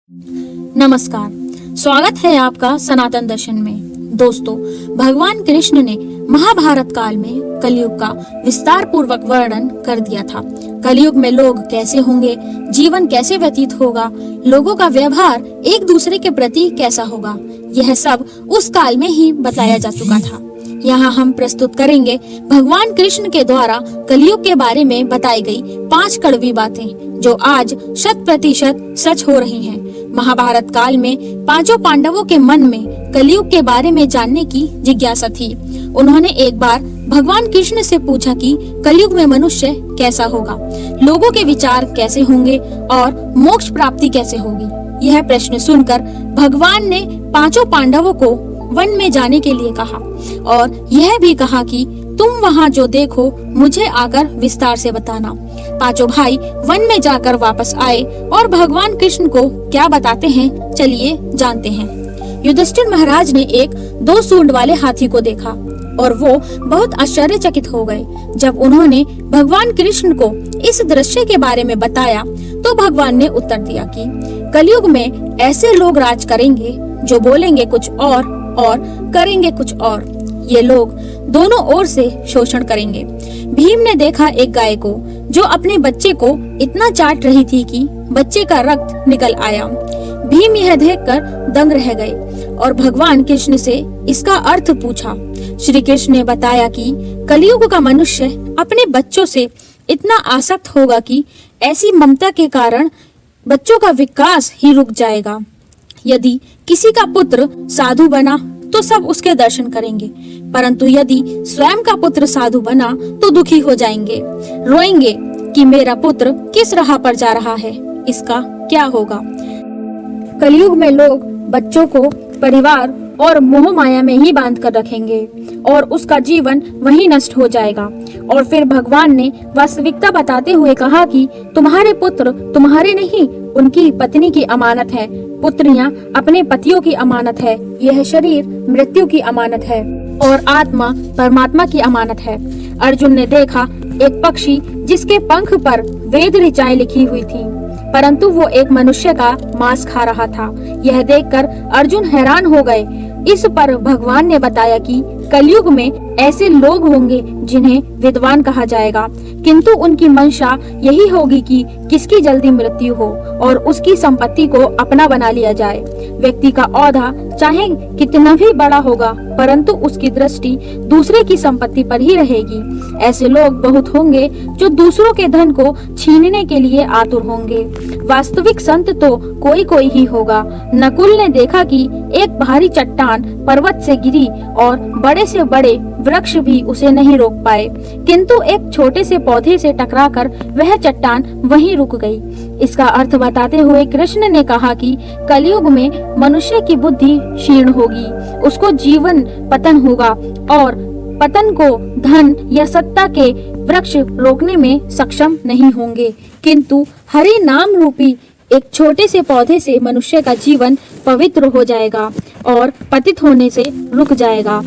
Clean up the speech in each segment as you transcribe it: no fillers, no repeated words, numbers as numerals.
नमस्कार, स्वागत है आपका सनातन दर्शन में। दोस्तों, भगवान कृष्ण ने महाभारत काल में कलयुग का विस्तार पूर्वक वर्णन कर दिया था। कलयुग में लोग कैसे होंगे, जीवन कैसे व्यतीत होगा, लोगों का व्यवहार एक दूसरे के प्रति कैसा होगा, यह सब उस काल में ही बताया जा चुका था। यहाँ हम प्रस्तुत करेंगे भगवान कृष्ण के द्वारा कलयुग के बारे में बताई गई 5 कड़वी बातें, जो आज 100% सच हो रही हैं। महाभारत काल में पांचों पांडवों के मन में कलयुग के बारे में जानने की जिज्ञासा थी। उन्होंने एक बार भगवान कृष्ण से पूछा कि कलयुग में मनुष्य कैसा होगा, लोगों के विचार कैसे होंगे और मोक्ष प्राप्ति कैसे होगी। यह प्रश्न सुनकर भगवान ने पांचों पांडवों को वन में जाने के लिए कहा और यह भी कहा कि तुम वहाँ जो देखो मुझे आकर विस्तार से बताना। पांचों भाई वन में जाकर वापस आए और भगवान कृष्ण को क्या बताते हैं, चलिए जानते हैं। युधिष्ठिर महाराज ने एक 2 सूंड वाले हाथी को देखा और वो बहुत आश्चर्यचकित हो गए। जब उन्होंने भगवान कृष्ण को इस दृश्य के बारे में बताया तो भगवान ने उत्तर दिया कि कलयुग में ऐसे लोग राज करेंगे जो बोलेंगे कुछ और करेंगे कुछ और। ये लोग दोनों ओर से शोषण करेंगे। भीम ने देखा एक गाय को जो अपने बच्चे को इतना चाट रही थी कि बच्चे का रक्त निकल आया। भीम यह देखकर दंग रह गए और भगवान कृष्ण से इसका अर्थ पूछा। श्री कृष्ण ने बताया कि कलयुग का मनुष्य अपने बच्चों से इतना आसक्त होगा कि ऐसी ममता के कारण बच्चों का विकास ही रुक जाएगा। यदि किसी का पुत्र साधु बना तो सब उसके दर्शन करेंगे, परंतु यदि स्वयं का पुत्र साधु बना तो दुखी हो जाएंगे, रोएंगे कि मेरा पुत्र किस राह पर जा रहा है, इसका क्या होगा। कलयुग में लोग बच्चों को परिवार और मोह माया में ही बांध कर रखेंगे और उसका जीवन वही नष्ट हो जाएगा। और फिर भगवान ने वास्तविकता बताते हुए कहा कि तुम्हारे पुत्र तुम्हारे नहीं, उनकी पत्नी की अमानत है। पुत्रियां अपने पतियों की अमानत है। यह शरीर मृत्यु की अमानत है और आत्मा परमात्मा की अमानत है। अर्जुन ने देखा एक पक्षी जिसके पंख पर वेद ऋचाएं लिखी हुई थी, परंतु वो एक मनुष्य का मांस खा रहा था। यह देखकर अर्जुन हैरान हो गए। इस पर भगवान ने बताया कि कलयुग में ऐसे लोग होंगे जिन्हें विद्वान कहा जाएगा, किंतु उनकी मंशा यही होगी कि किसकी जल्दी मृत्यु हो और उसकी संपत्ति को अपना बना लिया जाए। व्यक्ति का औधा चाहे कितना भी बड़ा होगा, परंतु उसकी दृष्टि दूसरे की संपत्ति पर ही रहेगी। ऐसे लोग बहुत होंगे जो दूसरों के धन को छीनने के लिए आतुर होंगे। वास्तविक संत तो कोई कोई ही होगा। नकुल ने देखा कि एक भारी चट्टान पर्वत से गिरी और बड़े से बड़े वृक्ष भी उसे नहीं रोक पाए, किंतु एक छोटे से पौधे से टकराकर वह चट्टान वहीं रुक गई। इसका अर्थ बताते हुए कृष्ण ने कहा कि कलयुग में मनुष्य की बुद्धि क्षीण होगी, उसको जीवन पतन होगा और पतन को धन या सत्ता के वृक्ष रोकने में सक्षम नहीं होंगे, किंतु हरि नाम रूपी एक छोटे से पौधे से मनुष्य का जीवन पवित्र हो जाएगा और पतित होने से रुक जाएगा।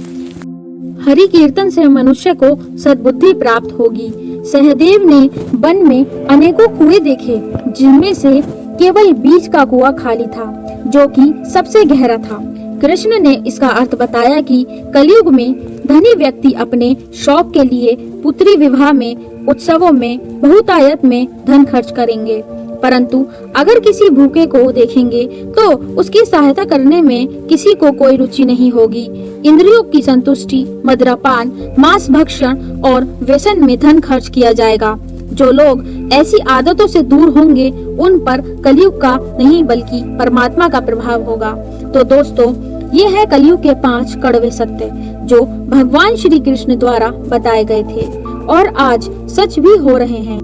हरि कीर्तन से मनुष्य को सद्बुद्धि प्राप्त होगी। सहदेव ने वन में अनेकों कुएं देखे, जिनमें से केवल बीच का कुआं खाली था, जो कि सबसे गहरा था। कृष्ण ने इसका अर्थ बताया कि कलयुग में धनी व्यक्ति अपने शौक के लिए पुत्री विवाह में, उत्सवों में, बहुतायत में धन खर्च करेंगे, परंतु अगर किसी भूखे को देखेंगे तो उसकी सहायता करने में किसी को कोई रुचि नहीं होगी। इंद्रियों की संतुष्टि, मदिरापान, मांस भक्षण और व्यसन में धन खर्च किया जाएगा। जो लोग ऐसी आदतों से दूर होंगे उन पर कलयुग का नहीं बल्कि परमात्मा का प्रभाव होगा। तो दोस्तों, ये है कलयुग के 5 कड़वे सत्य जो भगवान श्री कृष्ण द्वारा बताए गए थे और आज सच भी हो रहे हैं।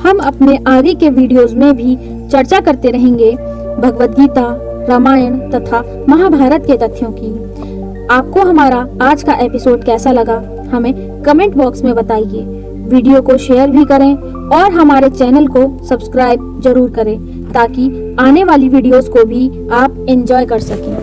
हम अपने आगे के वीडियोस में भी चर्चा करते रहेंगे भगवत गीता, रामायण तथा महाभारत के तथ्यों की। आपको हमारा आज का एपिसोड कैसा लगा, हमें कमेंट बॉक्स में बताइए। वीडियो को शेयर भी करें और हमारे चैनल को सब्सक्राइब जरूर करें ताकि आने वाली वीडियोस को भी आप एंजॉय कर सकें।